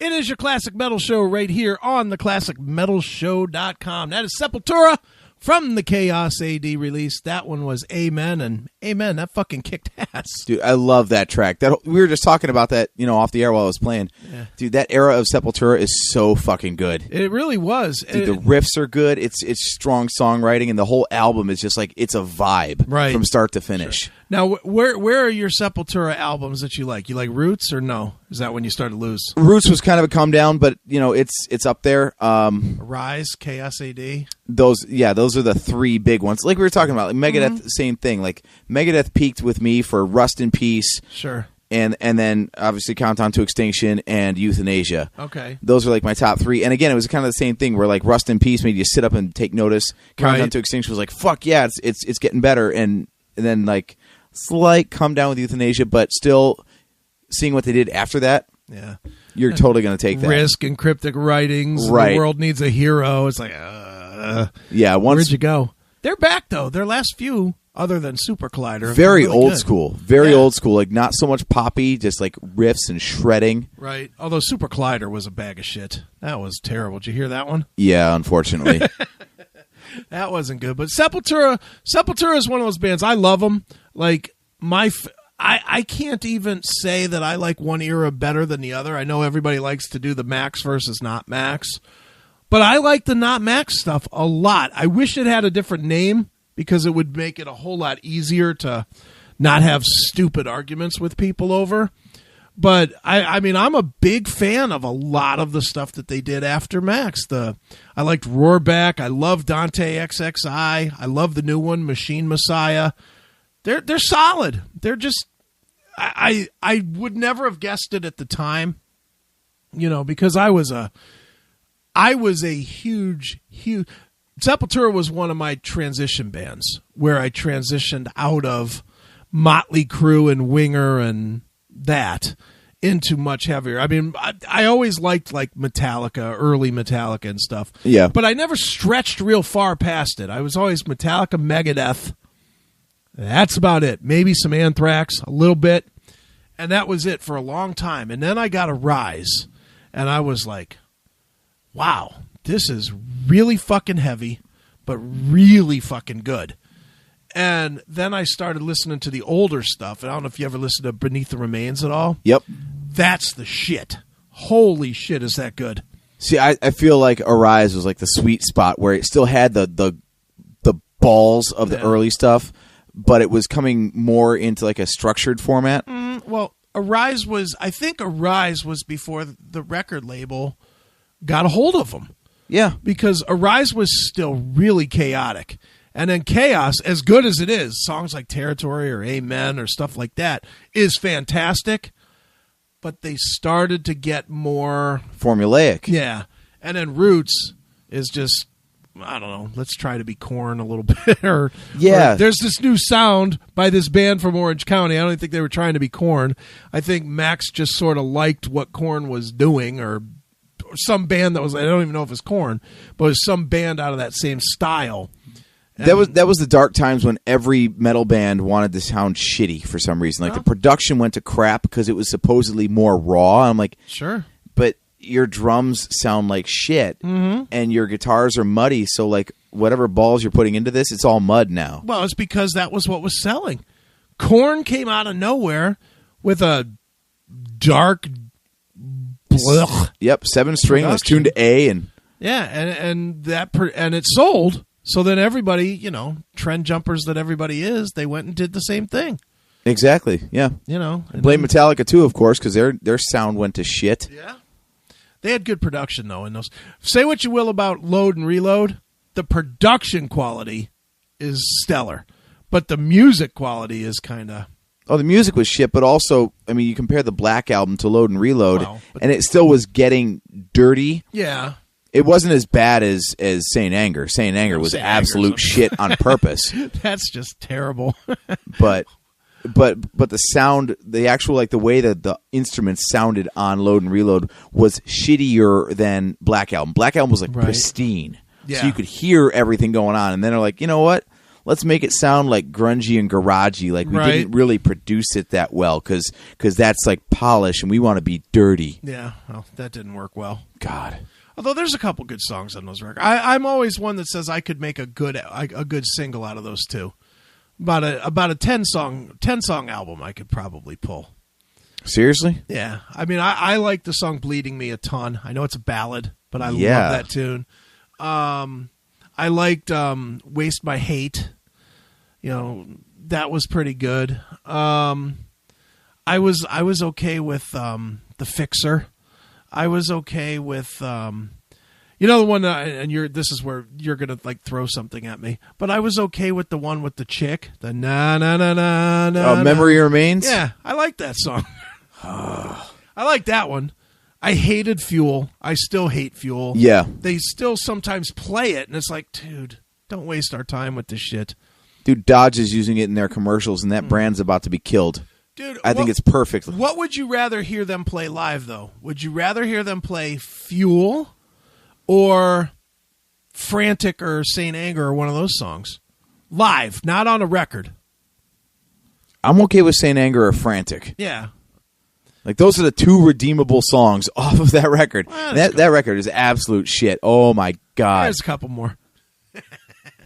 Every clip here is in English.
It is your Classic Metal Show right here on the ClassicMetalShow.com. That is Sepultura from the Chaos AD release. That one was Amen, and Amen, that fucking kicked ass. Dude, I love that track. We were just talking about that, off the air while I was playing. Yeah. Dude, that era of Sepultura is so fucking good. It really was. Dude, the riffs are good. It's strong songwriting, and the whole album is just like, it's a vibe from start to finish. Sure. Now, where are your Sepultura albums that you like? You like Roots or no? Is that when you started to lose? Roots was kind of a come down, but it's up there. Rise, Chaos AD. Those are the three big ones. Like we were talking about, like Megadeth, same thing. Like Megadeth peaked with me for Rust in Peace. Sure. And then obviously Countdown to Extinction and Euthanasia. Okay. Those are like my top three. And again, it was kind of the same thing where like Rust in Peace made you sit up and take notice. Countdown to Extinction was like, fuck yeah, it's getting better. And then like slight come down with Euthanasia, but still seeing what they did after that. Yeah. You're totally going to take that. Risk and Cryptic Writings. Right. The World Needs a Hero. It's like, yeah. Where'd you go? They're back though. Their last few, other than Super Collider, very really old good. school. Very old school. Like not so much poppy, just like riffs and shredding. Right. Although Super Collider was a bag of shit. That was terrible. Did you hear that one? Yeah, unfortunately. That wasn't good. But Sepultura is one of those bands. I love them. Like I can't even say that I like one era better than the other. I know everybody likes to do the Max versus not Max, but I like the not Max stuff a lot. I wish it had a different name because it would make it a whole lot easier to not have stupid arguments with people over. But I mean, I'm a big fan of a lot of the stuff that they did after Max. I liked Roarback. I love Dante XXI. I love the new one, Machine Messiah. They're solid. They're just I would never have guessed it at the time, because I was a huge Sepultura was one of my transition bands where I transitioned out of Motley Crue and Winger and that into much heavier. I mean, I always liked like Metallica, early Metallica and stuff. Yeah. But I never stretched real far past it. I was always Metallica, Megadeth. That's about it. Maybe some Anthrax, a little bit. And that was it for a long time. And then I got a Rise. And I was like, wow, this is really fucking heavy, but really fucking good. And then I started listening to the older stuff. And I don't know if you ever listened to Beneath the Remains at all. Yep. That's the shit. Holy shit, is that good. See, I feel like Arise was like the sweet spot where it still had the balls of the early stuff, but it was coming more into like a structured format. Well, Arise was before the record label got a hold of them. Yeah. Because Arise was still really chaotic. And then Chaos, as good as it is, songs like Territory or Amen or stuff like that, is fantastic. But they started to get more formulaic. Yeah. And then Roots is just, I don't know, let's try to be Korn a little bit. or there's this new sound by this band from Orange County. I don't think they were trying to be Korn. I think Max just sort of liked what Korn was doing, or some band that was, I don't even know if it's Korn, but it was some band out of that same style. That was the dark times when every metal band wanted to sound shitty for some reason. Like the production went to crap because it was supposedly more raw. I'm like, sure, but your drums sound like shit, and your guitars are muddy. So like whatever balls you're putting into this, it's all mud now. Well, it's because that was what was selling. Korn came out of nowhere with a dark, blech. Yep, 7-string was tuned to A, and and it sold. So then everybody, trend jumpers that everybody is, they went and did the same thing. Exactly, yeah. Blame Metallica too, of course, because their sound went to shit. Yeah. They had good production, though, in those. Say what you will about Load and Reload, the production quality is stellar. But the music quality is kind of... Oh, the music was shit, but also, I mean, you compare the Black Album to Load and Reload, and it still was getting dirty. Yeah. It wasn't as bad as Saint Anger. Saint Anger was absolute shit on purpose. That's just terrible. But the sound, the actual, like the way that the instruments sounded on Load and Reload was shittier than Black Album. Black Album was like pristine. Yeah. So you could hear everything going on. And then they're like, you know what? let's make it sound like grungy and garagey. Like we didn't really produce it that well because that's like polish and we want to be dirty. Yeah, well, that didn't work well. God. Although there's a couple good songs on those records. I'm always one that says I could make a good single out of those two. About a 10-song album I could probably pull. Seriously? Yeah. I mean, I like the song Bleeding Me a ton. I know it's a ballad, but I love that tune. I liked Waste My Hate. You know, that was pretty good. I was okay with The Fixer. I was okay with you know the one this is where you're going to like throw something at me. But I was okay with the one with the chick, the na na na na na. Oh, Memory Remains? Yeah, I like that song. I like that one. I hated Fuel. I still hate Fuel. Yeah. They still sometimes play it, and it's like, dude, don't waste our time with this shit. Dude, Dodge is using it in their commercials, and that brand's about to be killed. Dude, I think it's perfect. What would you rather hear them play live, though? Would you rather hear them play Fuel or Frantic or Saint Anger or one of those songs? Live, not on a record. I'm okay with Saint Anger or Frantic. Yeah. Like, those are the two redeemable songs off of that record. Well, that record is absolute shit. Oh, my God. There's a couple more.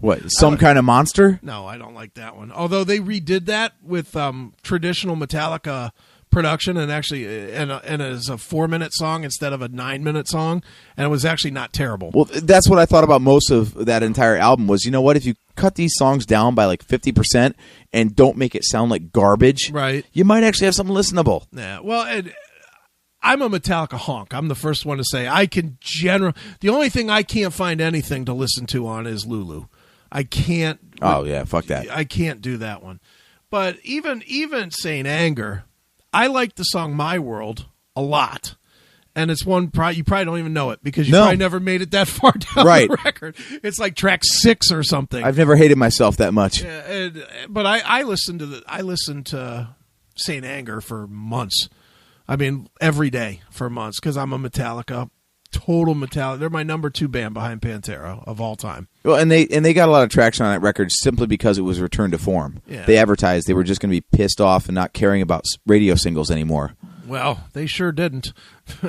What, Some Kind of Monster? No, I don't like that one. Although they redid that with traditional Metallica production and actually and as a 4-minute song instead of a 9-minute song, and it was actually not terrible. Well, that's what I thought about most of that entire album was, you know what, if you cut these songs down by like 50% and don't make it sound like garbage, right, you might actually have something listenable. Yeah, well, I'm a Metallica honk. I'm the first one to say I can the only thing I can't find anything to listen to on is Lulu. I can't. Oh yeah, fuck that. I can't do that one. But even Saint Anger, I like the song My World a lot. And it's one you probably don't even know it because you probably never made it that far down the record. It's like track 6 or something. I've never hated myself that much. Yeah, but I listened to Saint Anger for months. I mean, every day for months because I'm a total Metallica. They're my number 2 band behind Pantera of all time. Well, and they got a lot of traction on that record simply because it was returned to form. Yeah. They advertised they were just going to be pissed off and not caring about radio singles anymore. Well, they sure didn't.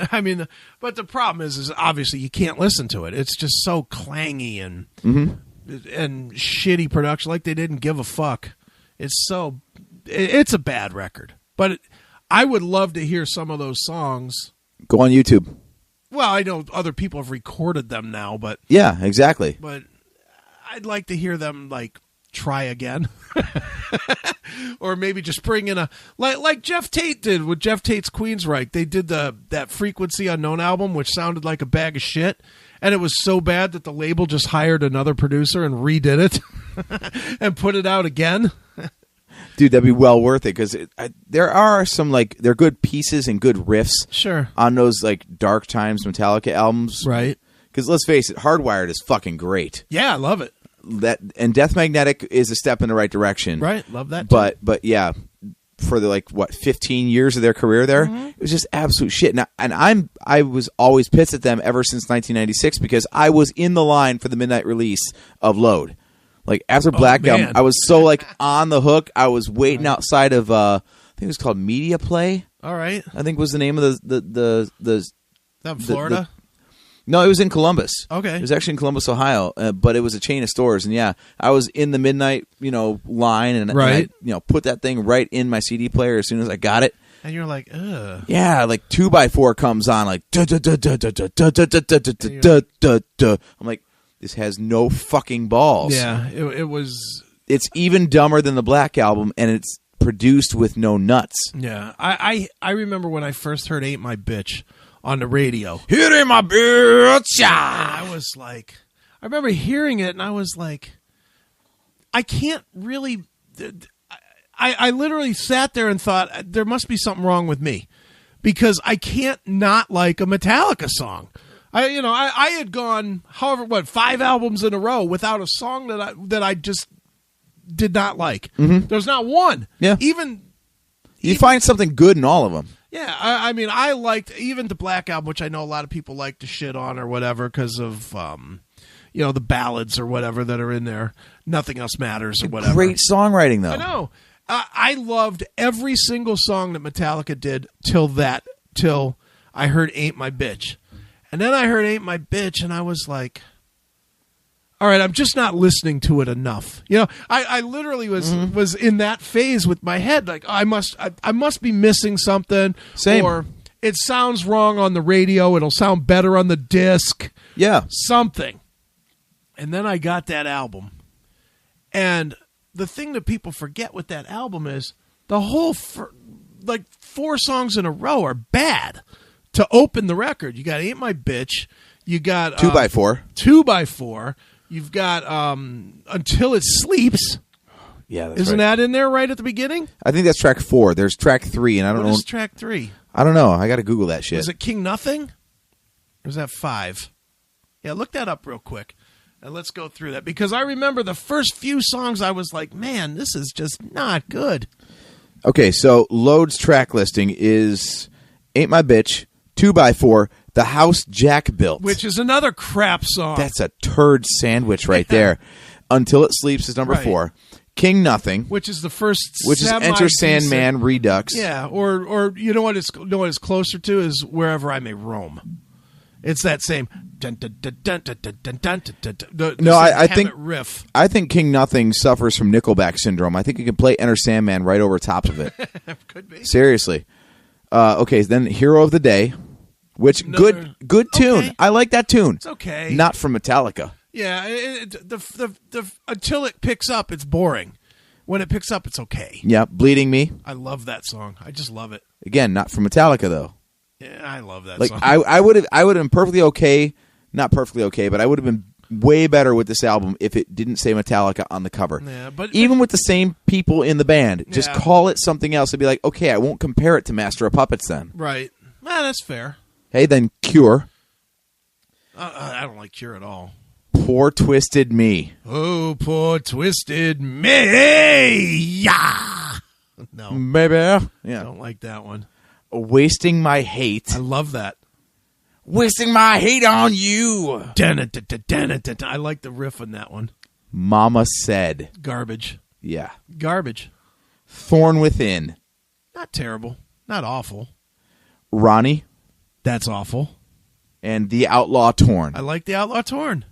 I mean, but the problem is obviously you can't listen to it. It's just so clangy and shitty production. Like they didn't give a fuck. It's a bad record. But I would love to hear some of those songs. Go on YouTube. Well, I know other people have recorded them now, but yeah, exactly. But I'd like to hear them like try again, or maybe just bring in like Jeff Tate did with Jeff Tate's Queensryche. They did that Frequency Unknown album, which sounded like a bag of shit, and it was so bad that the label just hired another producer and redid it and put it out again. Dude, that'd be well worth it because there are some like they're good pieces and good riffs. Sure. On those like Dark Times Metallica albums, right? Because let's face it, Hardwired is fucking great. Yeah, I love it. And Death Magnetic is a step in the right direction. Right, love that. Too. But yeah, for the 15 years of their career there, it was just absolute shit. And I was always pissed at them ever since 1996 because I was in the line for the midnight release of Load. Like after Black Album, I was so like on the hook. I was waiting outside of I think it was called Media Play. All right, I think was the name of the that Florida. No, it was in Columbus. Okay, it was actually in Columbus, Ohio, but it was a chain of stores. And yeah, I was in the midnight line, and I put that thing right in my CD player as soon as I got it. And you're like, ugh. Yeah, like 2x4 comes on, like I'm like, this has no fucking balls. Yeah, it was. It's even dumber than the Black Album, and it's produced with no nuts. Yeah, I remember when I first heard "Ain't My Bitch" on the radio. It ain't my bitch. I was like, I remember hearing it, and I was like, I can't really. I literally sat there and thought there must be something wrong with me because I can't not like a Metallica song. I had gone 5 albums in a row without a song that I just did not like. Mm-hmm. There's not one. Yeah. Even find something good in all of them. Yeah, I mean, I liked even the Black Album, which I know a lot of people like to shit on or whatever because of the ballads or whatever that are in there. Nothing Else Matters or whatever. Great songwriting, though. I know. I loved every single song that Metallica did till I heard Ain't My Bitch. And then I heard Ain't My Bitch, and I was like, all right, I'm just not listening to it enough. I literally was in that phase with my head, like, I must be missing something. Same. Or it sounds wrong on the radio. It'll sound better on the disc. Yeah. Something. And then I got that album. And the thing that people forget with that album is the whole, 4 songs in a row are bad to open the record. You got Ain't My Bitch. You got 2x4. 2x4. You've got Until It Sleeps. Yeah, that's Isn't right. that in there right at the beginning? I think that's track 4. There's track 3, and I don't know. What is track 3? I don't know. I got to Google that shit. Is it King Nothing? Or is that 5? Yeah, look that up real quick. And let's go through that. Because I remember the first few songs, I was like, man, this is just not good. Okay, so Load's track listing is Ain't My Bitch, 2x4, The House Jack Built. Which is another crap song. That's a turd sandwich right there. Until It Sleeps is number 4. King Nothing. Which is the first Which is Enter Sandman Redux. Yeah, or you know what it's closer to is Wherever I May Roam. It's that same I think riff. I think King Nothing suffers from Nickelback syndrome. I think you can play Enter Sandman right over top of it. Could be. Seriously. Okay, then Hero of the Day, which good tune. Okay. I like that tune. It's okay. Not from Metallica. Yeah, the until it picks up, it's boring. When it picks up, it's okay. Yeah, Bleeding Me. I love that song. I just love it. Again, not from Metallica though. Yeah, I love that Like song. I would have been perfectly okay, not perfectly okay, but I would have been way better with this album if it didn't say Metallica on the cover. Yeah, but even with the same people in the band, just Yeah. call it something else and be like, okay, I won't compare it to Master of Puppets then. right. That's fair. Hey, then Cure, I don't like Cure at all. Poor Twisted Me. Oh, poor twisted me. Yeah. No, Baby. I Yeah. don't like that one. Wasting My Hate. I love that. Wasting my hate on you. I like the riff on that one. Mama Said. Garbage. Yeah. Garbage. Thorn Within. Not terrible. Not awful. Ronnie. That's awful. And The Outlaw Torn. I like the Outlaw Torn.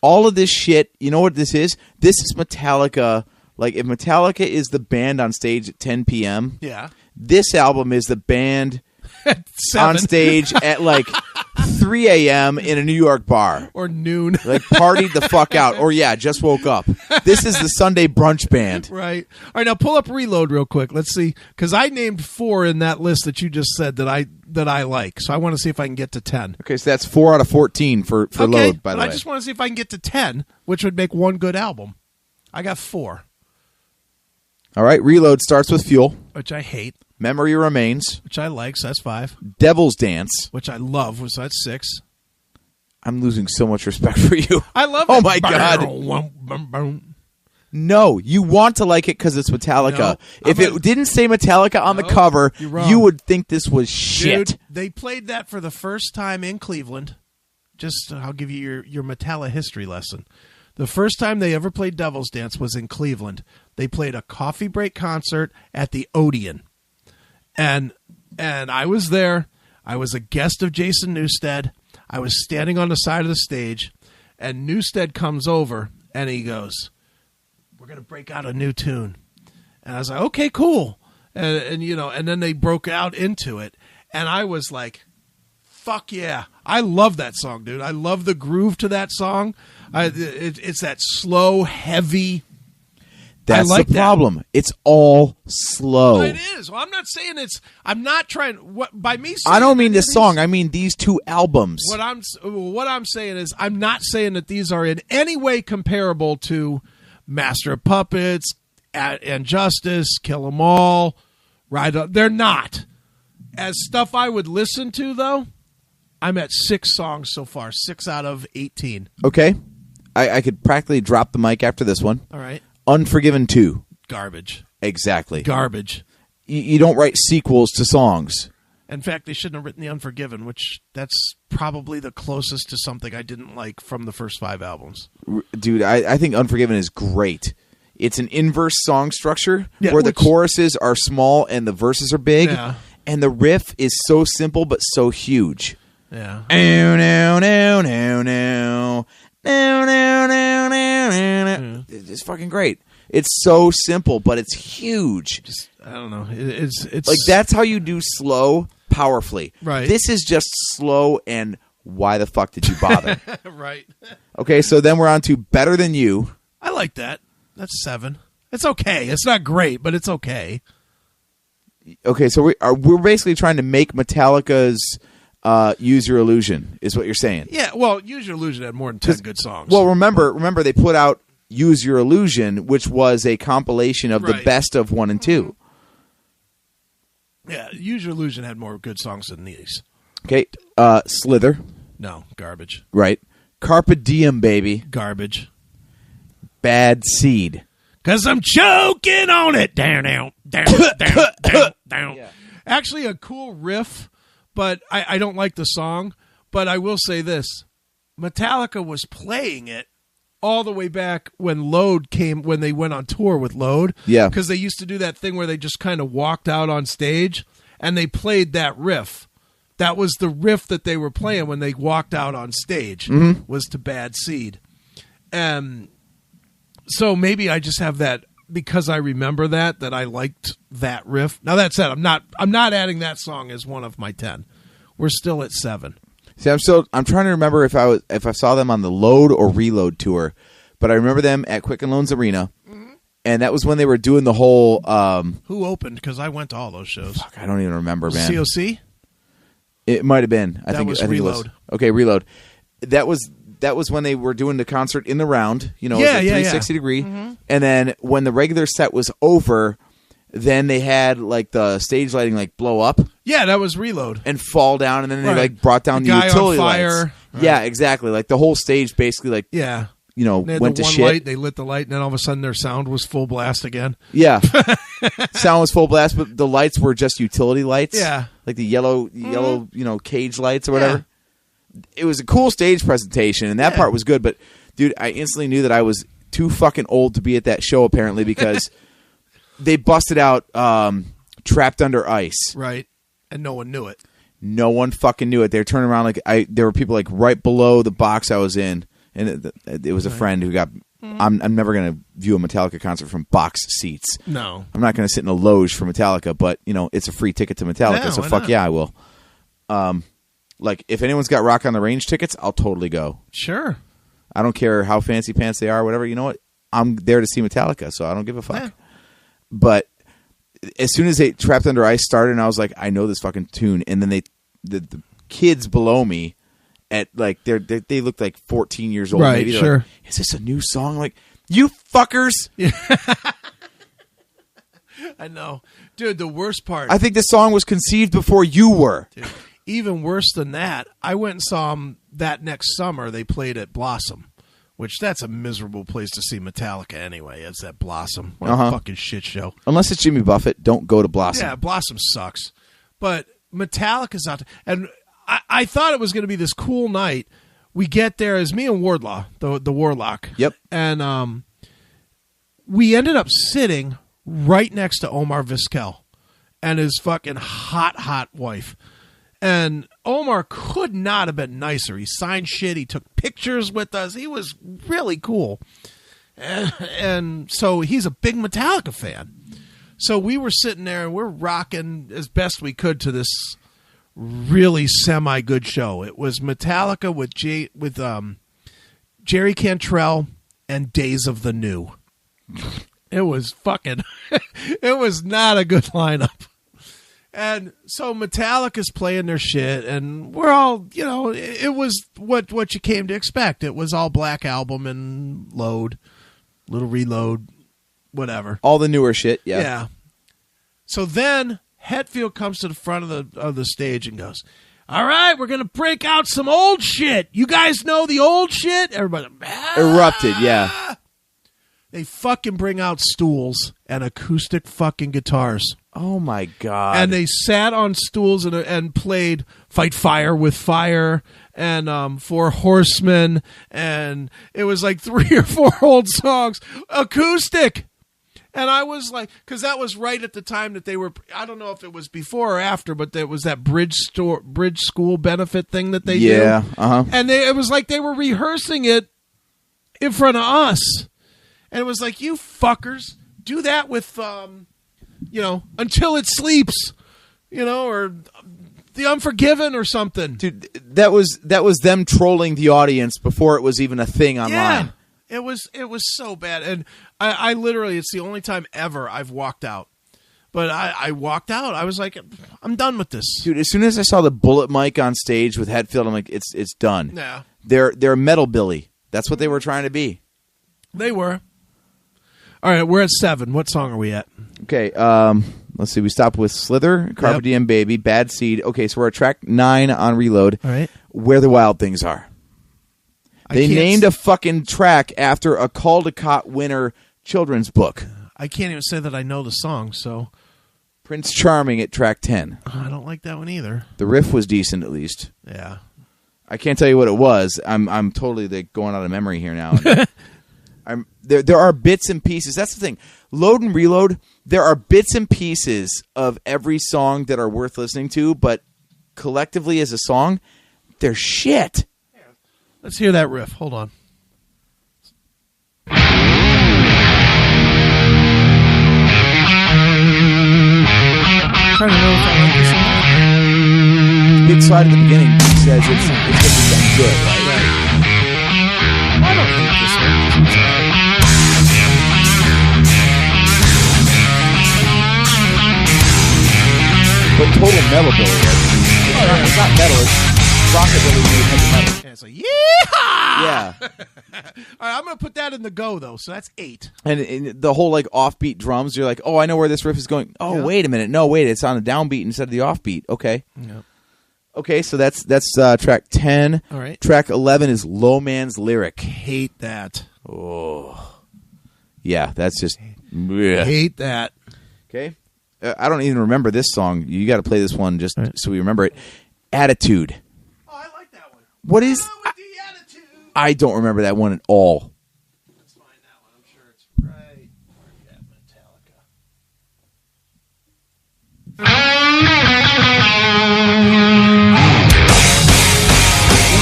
All of this shit, you know what this is? This is Metallica. Like, if Metallica is the band on stage at 10 p.m., Yeah. this album is the band on 7 stage at like 3 a.m. in a New York bar. or noon. Like, partied the fuck out. Or, yeah, just woke up. This is the Sunday brunch band. Right. All right, now pull up Reload real quick. Let's see. Because I named 4 in that list that you just said that I like. So I want to see if I can get to 10. Okay, so that's 4 out of 14 for Okay, Load, by the but way. I just want to see if I can get to 10, which would make one good album. I got 4, All right, Reload starts with Fuel. which I hate, Memory Remains. which I like, so that's 5. Devil's Dance. Which I love, so that's 6. I'm losing so much respect for you. I love Oh it. my God. No, you want to like it because it's Metallica. No, if I'm it didn't say Metallica on the No, cover, you're wrong. you would think this was shit. Dude, they played that for the first time in Cleveland. Just, I'll give you your Metallica history lesson. The first time they ever played Devil's Dance was in Cleveland. They played a coffee break concert at the Odeon. And I was there. I was a guest of Jason Newsted. I was standing on the side of the stage, and Newsted comes over, and he goes, "We're going to break out a new tune." And I was like, okay, cool. And then they broke out into it. And I was like, fuck yeah. I love that song, dude. I love the groove to that song. It's that slow, heavy. That's I like the problem. It's all slow. Well, it is. Well, I'm not saying I'm not trying. What by me saying I don't mean that this song. I mean these 2 albums. What I'm saying is I'm not saying that these are in any way comparable to Master of Puppets, and Justice, Kill 'Em All, Ride Up. They're not. As stuff I would listen to, though, I'm at 6 songs so far, 6 out of 18. Okay. I could practically drop the mic after this one. All right. Unforgiven 2. Garbage. Exactly. Garbage. You don't write sequels to songs. In fact, they shouldn't have written The Unforgiven, which that's probably the closest to something I didn't like from the first 5 albums. Dude, I think Unforgiven is great. It's an inverse song structure where the choruses are small and the verses are big. Yeah. And the riff is so simple but so huge. Yeah. It's fucking great. It's so simple, but it's huge. I don't know. It's like that's how you do slow powerfully. Right. This is just slow, and why the fuck did you bother? Right. Okay, so then we're on to Better Than You. I like that. That's 7. It's okay. It's not great, but it's okay. Okay, so we're basically trying to make Metallica's Use Your Illusion, is what you're saying. Yeah, well, Use Your Illusion had more than 10 good songs. Well, remember they put out Use Your Illusion, which was a compilation of the best of 1 and 2. Yeah, Use Your Illusion had more good songs than these. Okay, Slither. No, garbage. Right. Carpe Diem, baby. Garbage. Bad Seed. 'Cause I'm choking on it. Down. Yeah. Actually, a cool riff, but I don't like the song. But I will say this. Metallica was playing it all the way back when when they went on tour with Load. Yeah. Because they used to do that thing where they just kind of walked out on stage and they played that riff. That was the riff that they were playing when they walked out on stage, was to Bad Seed. So maybe I just have that because I remember that I liked that riff. Now that said, I'm not adding that song as one of my 10. We're still at 7. See, I'm trying to remember if I saw them on the Load or Reload tour, but I remember them at Quicken Loans Arena, and that was when they were doing the whole. Who opened? Because I went to all those shows. Fuck, I don't even remember, man. COC. It might have been. I think was Reload. Reload. It was. Okay, Reload. That was when they were doing the concert in the round. You know, yeah, 360 degree. And then when the regular set was over, then they had like the stage lighting like blow up. Yeah, that was Reload. And fall down, and then they like brought down the guy utility on fire. lights. Right. Yeah, exactly. Like the whole stage basically like you know, they had went the to one shit. Light, they lit the light, and then all of a sudden their sound was full blast again. Yeah. Sound was full blast, but the lights were just utility lights. Yeah. Like the yellow, you know, cage lights or whatever. Yeah. It was a cool stage presentation, and that part was good, but dude, I instantly knew that I was too fucking old to be at that show apparently because they busted out Trapped Under Ice. Right. And no one knew it. No one fucking knew it. They were turning around like there were people like right below the box I was in. And it was a friend who got. I'm never going to view a Metallica concert from box seats. No, I'm not going to sit in a loge for Metallica. But you know, it's a free ticket to Metallica, so fuck yeah, I will. Like if anyone's got Rock on the Range tickets, I'll totally go. Sure. I don't care how fancy pants they are, whatever. You know what? I'm there to see Metallica, so I don't give a fuck. Yeah. But as soon as they Trapped Under Ice started, and I was like, I know this fucking tune, and then the kids below me. At like they looked like 14 years old. Right, maybe. Sure. Like, is this a new song? Like, you fuckers. Yeah. I know. Dude, the worst part. I think this song was conceived before you were. Dude, even worse than that, I went and saw them that next summer. They played at Blossom, which that's a miserable place to see Metallica anyway. It's that Blossom. What a fucking shit show. Unless it's Jimmy Buffett, don't go to Blossom. Yeah, Blossom sucks. But Metallica's out there. And I thought it was going to be this cool night. We get there as me and Wardlaw, the Warlock. Yep. And we ended up sitting right next to Omar Vizquel and his fucking hot wife. And Omar could not have been nicer. He signed shit. He took pictures with us. He was really cool. And so he's a big Metallica fan. So we were sitting there and we're rocking as best we could to this really semi-good show. It was Metallica with Jerry Cantrell and Days of the New. It was fucking it was not a good lineup. And so Metallica's playing their shit and we're all, you know, it was what you came to expect. It was all Black Album and Load, Little Reload, whatever. All the newer shit, yeah. Yeah. So then Hetfield comes to the front of the stage and goes, all right, we're going to break out some old shit. You guys know the old shit? Everybody erupted, yeah. They fucking bring out stools and acoustic fucking guitars. Oh my God. And they sat on stools and played Fight Fire with Fire and Four Horsemen, and it was like 3 or 4 old songs, acoustic. And I was like, because that was right at the time that they were, I don't know if it was before or after, but there was that bridge school benefit thing that they did. Yeah, And it was like they were rehearsing it in front of us. And it was like, you fuckers, do that with, Until It Sleeps, or The Unforgiven or something. Dude, that was them trolling the audience before it was even a thing online. Yeah. It was so bad, and I literally, it's the only time ever I've walked out. But I walked out. I was like, I'm done with this, dude. As soon as I saw the bullet mic on stage with Hetfield, I'm like, it's done. Yeah, they're Metal Billy. That's what they were trying to be. They were. All right, we're at 7. What song are we at? Okay, let's see. We stopped with Slither, Carpe Diem Baby, Bad Seed. Okay, so we're at track 9 on Reload. All right, Where the Wild Things Are. They named a fucking track after a Caldecott winner children's book. I can't even say that I know the song, so. Prince Charming at track 10. I don't like that one either. The riff was decent, at least. Yeah. I can't tell you what it was. I'm totally going out of memory here now. There are bits and pieces. That's the thing. Load and Reload, there are bits and pieces of every song that are worth listening to, but collectively as a song, they're shit. Let's hear that riff. Hold on. I'm trying to know if I like this one. Big slide at the beginning says it's going to be something good, right? I don't hate this one. But total metal Billy. It's not metal. It's rockabilly heavy metal. Yeah, it's like, yeehaw! Yeah. All right, I'm going to put that in the go, though, so that's 8. And the whole, offbeat drums, you're like, oh, I know where this riff is going. Oh, yeah. Wait a minute. No, wait, it's on a downbeat instead of the offbeat. Okay. Yeah. Okay, so that's track 10. All right. Track 11 is Low Man's Lyric. Hate that. Oh. Yeah, that's just... bleh. Hate that. Okay. I don't even remember this song. You got to play this one just so we remember it. Attitude. Oh, I like that one. What is... I don't remember that one at all. Let's find that one. I'm sure it's right. Yeah, Metallica.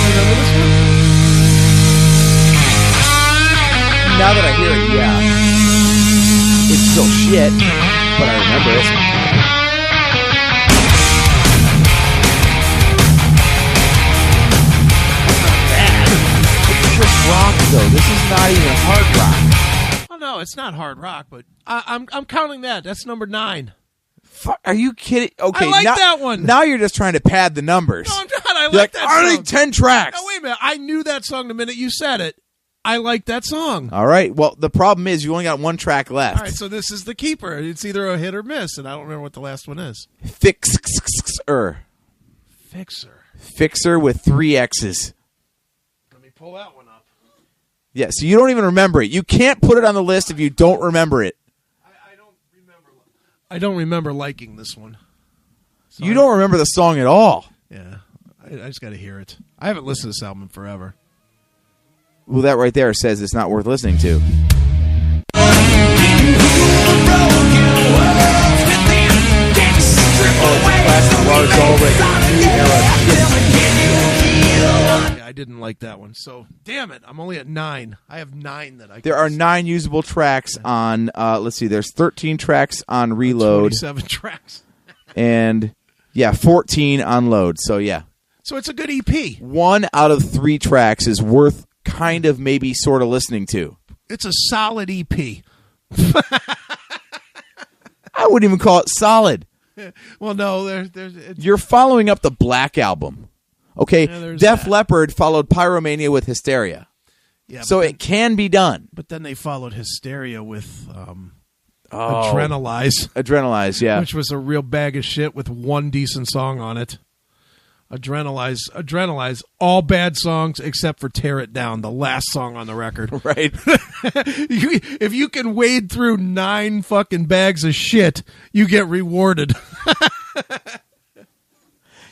Remember this one? Now that I hear it, yeah. It's still shit, but I remember it. Rock though. This is not even hard rock. Oh no, it's not hard rock, but I'm counting that. That's number 9. Are you kidding? Okay, I like that one. Now you're just trying to pad the numbers. No, I'm not. I like that only song. 10 tracks. No, wait a minute. I knew that song the minute you said it. I like that song. All right. Well, the problem is you only got 1 track left. All right, so this is the keeper. It's either a hit or miss, and I don't remember what the last one is. Fixer. Fixer with 3 X's. Let me pull that one up. Yeah, so you don't even remember it. You can't put it on the list if you don't remember it. I don't remember. I don't remember liking this one. So you don't remember the song at all. Yeah, I just got to hear it. I haven't listened to this album in forever. Well, that right there says it's not worth listening to. Yeah, I didn't like that one. So, damn it, I'm only at 9. I have 9 that I. There are 9 usable tracks on. Let's see. There's 13 tracks on Reload. 27 tracks. And 14 on Load. So yeah. So it's a good EP. 1 out of 3 tracks is worth kind of maybe sort of listening to. It's a solid EP. I wouldn't even call it solid. Well, no, you're following up the Black Album. Okay, yeah, Def Leppard followed Pyromania with Hysteria. Yeah, so it can be done. But then they followed Hysteria with Adrenalize. Adrenalize, yeah. Which was a real bag of shit with 1 decent song on it. Adrenalize all bad songs except for Tear It Down, the last song on the record. Right. If you can wade through 9 fucking bags of shit, you get rewarded.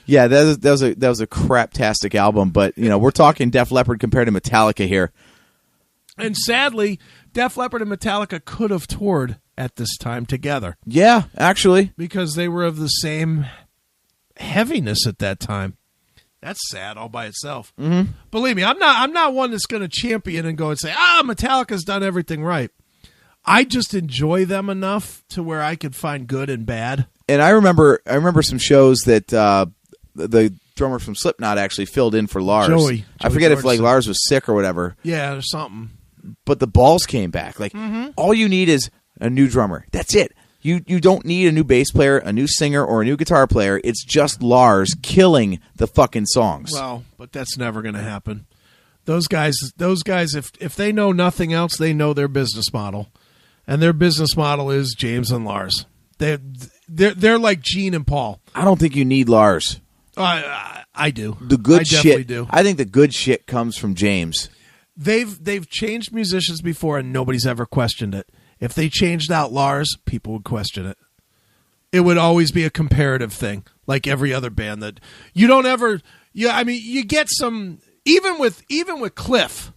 Yeah, that was a craptastic album, but we're talking Def Leppard compared to Metallica here. And sadly, Def Leppard and Metallica could have toured at this time together. Yeah, actually, because they were of the same heaviness at that time. That's sad all by itself. Mm-hmm. Believe me, I'm not one that's going to champion and go and say, Metallica's done everything right. I just enjoy them enough to where I could find good and bad. And I remember some shows that the drummer from Slipknot actually filled in for Lars. Joey I forget Georgeson. if like Lars was sick or whatever. Yeah, or something. But the balls came back. Like all you need is a new drummer. That's it. You don't need a new bass player, a new singer, or a new guitar player. It's just Lars killing the fucking songs. Well, but that's never going to happen. Those guys, if they know nothing else, they know their business model, and their business model is James and Lars. They're like Gene and Paul. I don't think you need Lars. I do. The good I shit. definitely do. I think the good shit comes from James. They've changed musicians before, and nobody's ever questioned it. If they changed out Lars, people would question it. It would always be a comparative thing, like every other band that you don't ever. You get some even with Cliff,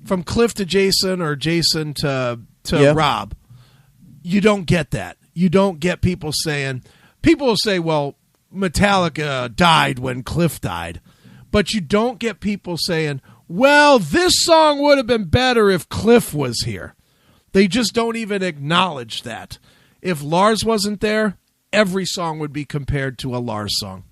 from Cliff to Jason or Jason to Rob. You don't get that. You don't get people saying. People will say, "Well, Metallica died when Cliff died," but you don't get people saying, "Well, this song would have been better if Cliff was here." They just don't even acknowledge that. If Lars wasn't there, every song would be compared to a Lars song.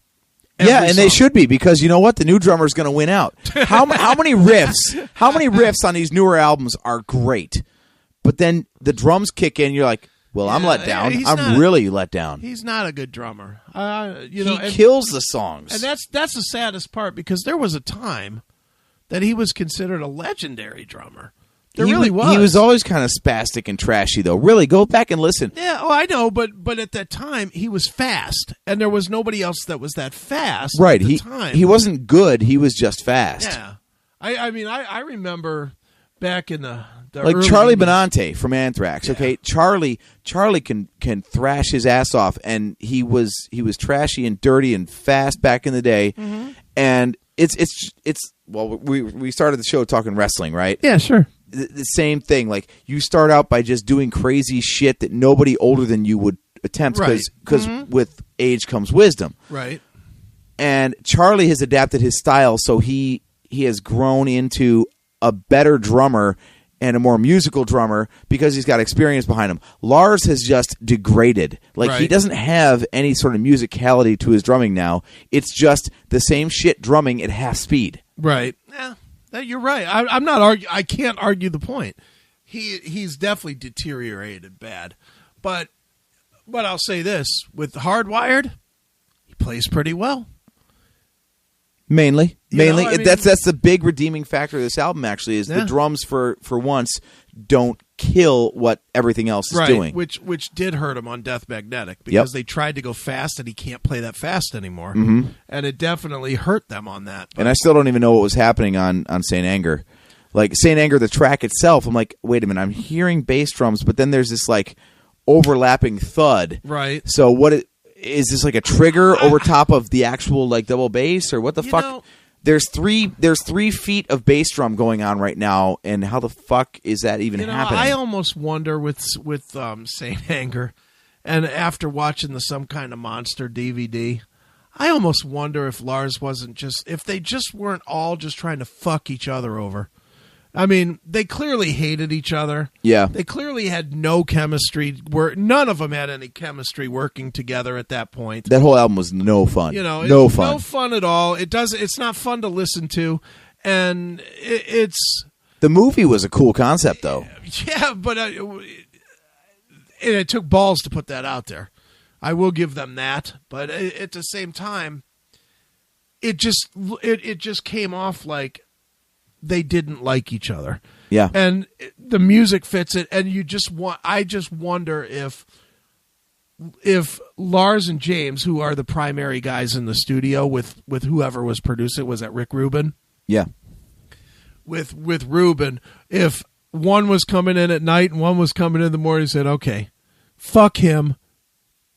They should be, because you know what? The new drummer's going to win out. How many riffs? How many riffs on these newer albums are great? But then the drums kick in. You're like, well, I'm let down. I'm really let down. He's not a good drummer. He kills the songs, and that's the saddest part, because there was a time that he was considered a legendary drummer. He was always kind of spastic and trashy, though. Really, go back and listen. Yeah, I know, but at that time he was fast, and there was nobody else that was that fast. Right, at the time. He wasn't good. He was just fast. Yeah, I remember back in the like early Charlie 80s. Benante from Anthrax. Yeah. Okay, Charlie can thrash his ass off, and he was trashy and dirty and fast back in the day, and it's well, we started the show talking wrestling, right? Yeah, sure. The same thing. Like, you start out by just doing crazy shit that nobody older than you would attempt, because with age comes wisdom. Right. And Charlie has adapted his style, so he has grown into a better drummer and a more musical drummer because he's got experience behind him. Lars has just degraded. Like, he doesn't have any sort of musicality to his drumming now. It's just the same shit drumming at half speed. Right. Yeah. You're right. I'm not I can't argue the point. He's definitely deteriorated bad, but I'll say this: with Hardwired, he plays pretty well. Mainly, that's the big redeeming factor of this album. Actually, is the drums for once don't kill what everything else is doing, which did hurt him on Death Magnetic, because they tried to go fast and he can't play that fast anymore, and it definitely hurt them on that. But, and I still don't even know what was happening on Saint Anger. Like, Saint Anger, the track itself, I'm like, wait a minute, I'm hearing bass drums, but then there's this like overlapping thud. Right. So is this like a trigger over top of the actual like double bass, or what the fuck? There's 3 feet of bass drum going on right now, and how the fuck is that even happening? I almost wonder with Saint Anger, and after watching the Some Kind of Monster DVD, I almost wonder if Lars wasn't if they just weren't all just trying to fuck each other over. I mean, they clearly hated each other. Yeah. They clearly had no chemistry. None of them had any chemistry working together at that point. That whole album was no fun. No fun at all. It's not fun to listen to, and it's... The movie was a cool concept, though. Yeah, but it took balls to put that out there. I will give them that, but at the same time, it just came off like they didn't like each other. Yeah. And the music fits it, and I just wonder if Lars and James, who are the primary guys in the studio with whoever was producing, was that Rick Rubin? Yeah. With Rubin, if one was coming in at night and one was coming in the morning, he said, okay, fuck him,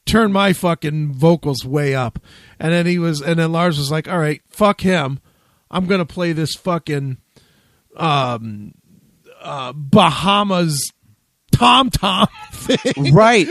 turn my fucking vocals way up. And then Lars was like, all right, fuck him, I'm going to play this fucking Bahamas tom-tom thing. Right.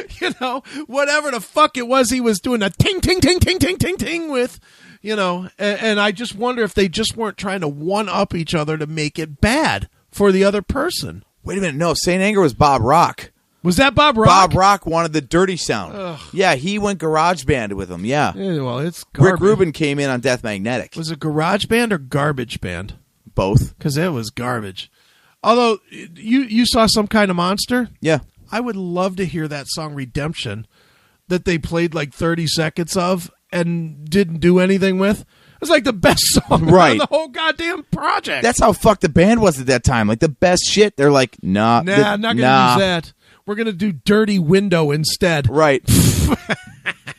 Whatever the fuck it was he was doing a ting, ting, ting, ting, ting, ting, ting with, and I just wonder if they just weren't trying to one-up each other to make it bad for the other person. Wait a minute. No, St. Anger was Bob Rock. Was that Bob Rock? Bob Rock wanted the dirty sound. Ugh. Yeah, he went garage band with him, yeah. Well, it's garbage. Rick Rubin came in on Death Magnetic. Was it garage band or garbage band? Both. Because it was garbage. Although, you saw Some Kind of Monster? Yeah. I would love to hear that song Redemption that they played like 30 seconds of and didn't do anything with. It was like the best song on the whole goddamn project. That's how fucked the band was at that time. Like the best shit, they're like, I'm not going to use that. We're going to do Dirty Window instead. Right.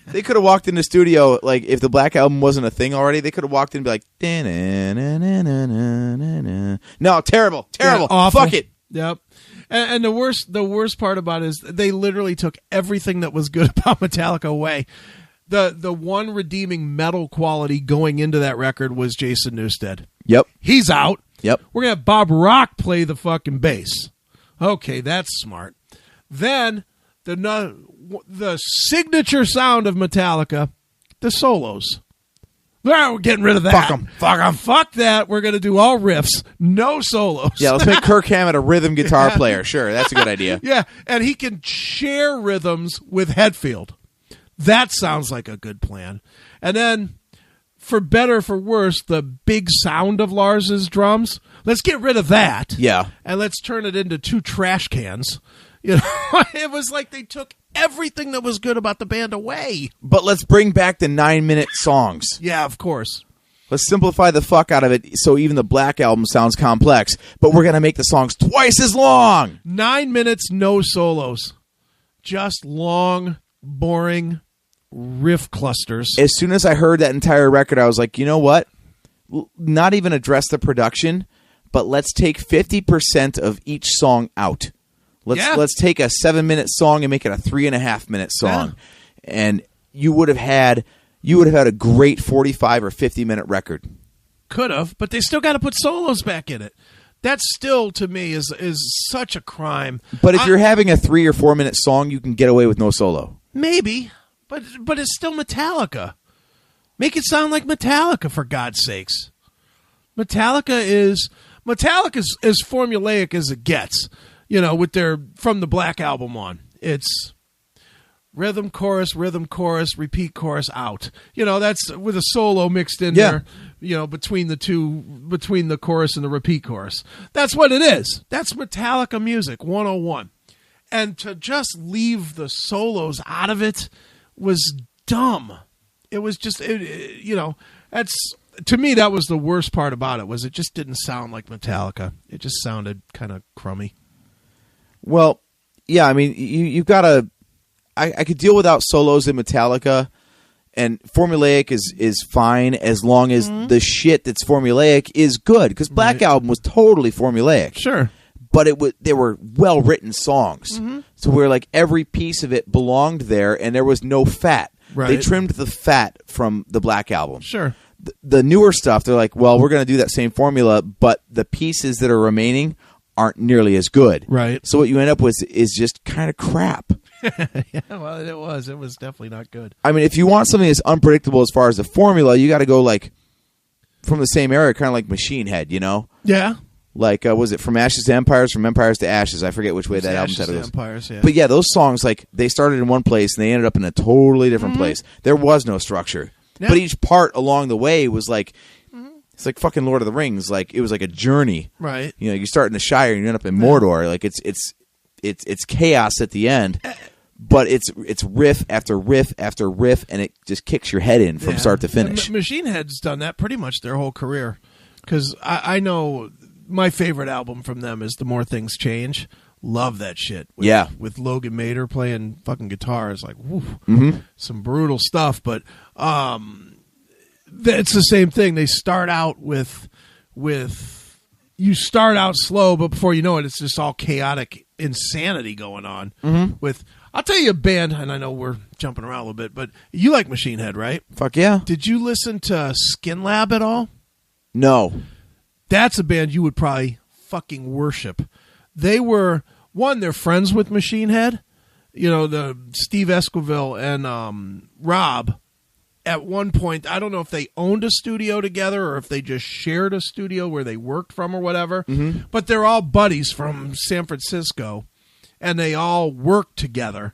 They could have walked in the studio, like, if the Black Album wasn't a thing already, they could have walked in and be like, no, terrible. Yeah, awful. Fuck it. Yep. And the worst part about it is they literally took everything that was good about Metallica away. The one redeeming metal quality going into that record was Jason Newsted. Yep. He's out. Yep. We're going to have Bob Rock play the fucking bass. Okay, that's smart. Then the signature sound of Metallica, the solos. We're getting rid of that. Fuck them. Fuck them. Fuck that. We're going to do all riffs. No solos. Yeah, let's make Kirk Hammett a rhythm guitar player. Sure, that's a good idea. Yeah, and he can share rhythms with Hetfield. That sounds like a good plan. And then, for better or for worse, the big sound of Lars's drums, let's get rid of that. Yeah. And let's turn it into 2 trash cans. It was like they took everything that was good about the band away. But let's bring back the 9-minute songs. Yeah, of course. Let's simplify the fuck out of it so even the Black Album sounds complex. But we're going to make the songs twice as long. 9 minutes, no solos. Just long, boring riff clusters. As soon as I heard that entire record, I was like, you know what? Not even address the production, but let's take 50% of each song out. Let's take a 7-minute song and make it a 3.5-minute song, and you would have had a great 45 or 50-minute record. Could have, but they still got to put solos back in it. That still, to me, is such a crime. But if you're having a 3 or 4-minute song, you can get away with no solo. Maybe, but it's still Metallica. Make it sound like Metallica, for God's sakes. Metallica is as formulaic as it gets. With their from the Black Album on, it's rhythm chorus, repeat chorus out. That's with a solo mixed in there. Between the chorus and the repeat chorus. That's what it is. That's Metallica music 101. And to just leave the solos out of it was dumb. It was just that's to me that was the worst part about it. Was it just didn't sound like Metallica. It just sounded kind of crummy. Well, yeah, I mean, you've got to... I could deal without solos in Metallica, and formulaic is fine as long as the shit that's formulaic is good, because Black Album was totally formulaic. Sure. But they were well-written songs. Mm-hmm. So where like every piece of it belonged there, and there was no fat. Right. They trimmed the fat from the Black Album. Sure. The newer stuff, they're like, well, we're going to do that same formula, but the pieces that are remaining aren't nearly as good. Right. So what you end up with is just kind of crap. Yeah, well, it was definitely not good. I mean, if you want something that's unpredictable as far as the formula, you got to go like from the same era, kind of like Machine Head, Yeah. Like, was it From Ashes to Empires, From Empires to Ashes? I forget which way that album title was. Empires, yeah. But yeah, those songs, like, they started in one place and they ended up in a totally different place. There was no structure. Yeah. But each part along the way was like, it's like fucking Lord of the Rings. Like, it was like a journey. Right. You start in the Shire and you end up in Mordor. Like, it's chaos at the end. But it's riff after riff after riff, and it just kicks your head in from start to finish. Machine Head's done that pretty much their whole career. Because I know my favorite album from them is The More Things Change. Love that shit. With Logan Mader playing fucking guitars, like some brutal stuff. But it's the same thing. They start out with you start out slow, but before you know it, it's just all chaotic insanity going on. With I'll tell you a band, and I know we're jumping around a little bit, but you like Machine Head, right? Fuck yeah. Did you listen to Skin Lab at all? No. That's a band you would probably fucking worship. They were, they're friends with Machine Head. You know, the Steve Esquivel and Rob, at one point, I don't know if they owned a studio together or if they just shared a studio where they worked from or whatever, but they're all buddies from San Francisco, and they all worked together.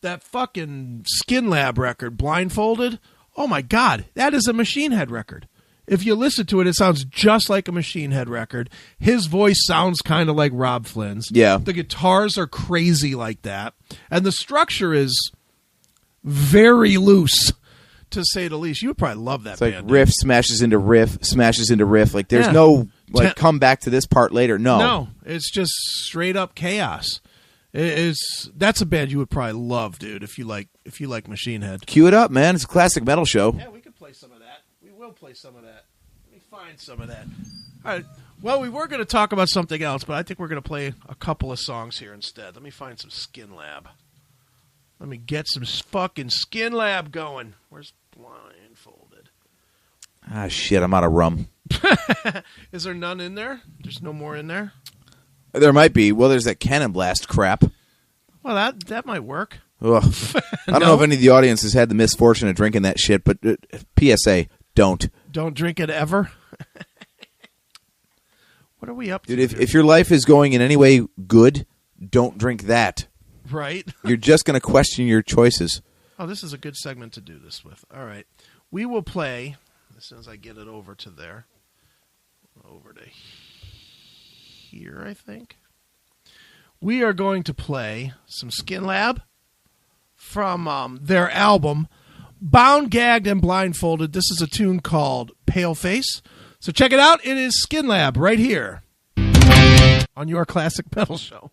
That fucking Skin Lab record, Blindfolded, oh my God, that is a Machine Head record. If you listen to it, it sounds just like a Machine Head record. His voice sounds kind of like Rob Flynn's. Yeah. The guitars are crazy like that. And the structure is very loose, to say the least. You would probably love that band. It's like riff smashes into riff, smashes into riff. Like there's no come back to this part later. No, it's just straight up chaos. That's a band you would probably love, dude. If you like Machine Head, cue it up, man. It's a classic metal show. Yeah, we could play some of that. We will play some of that. Let me find some of that. All right. Well, we were going to talk about something else, but I think we're going to play a couple of songs here instead. Let me find some Skin Lab. Let me get some fucking Skin Lab going. Where's Blindfolded? Ah, shit, I'm out of rum. Is there none in there? There's no more in there? There might be. Well, there's that Cannon Blast crap. Well, that might work. Ugh. I don't know if any of the audience has had the misfortune of drinking that shit, but PSA, don't. Don't drink it ever? What are we up to? Dude, if your life is going in any way good, don't drink that. Right. You're just going to question your choices. Oh, this is a good segment to do this with. All right. We will play, as soon as I get it over to there, over to here, I think. We are going to play some Skin Lab from their album, Bound, Gagged, and Blindfolded. This is a tune called Pale Face. So check it out. It is Skin Lab right here on your Classic Metal Show.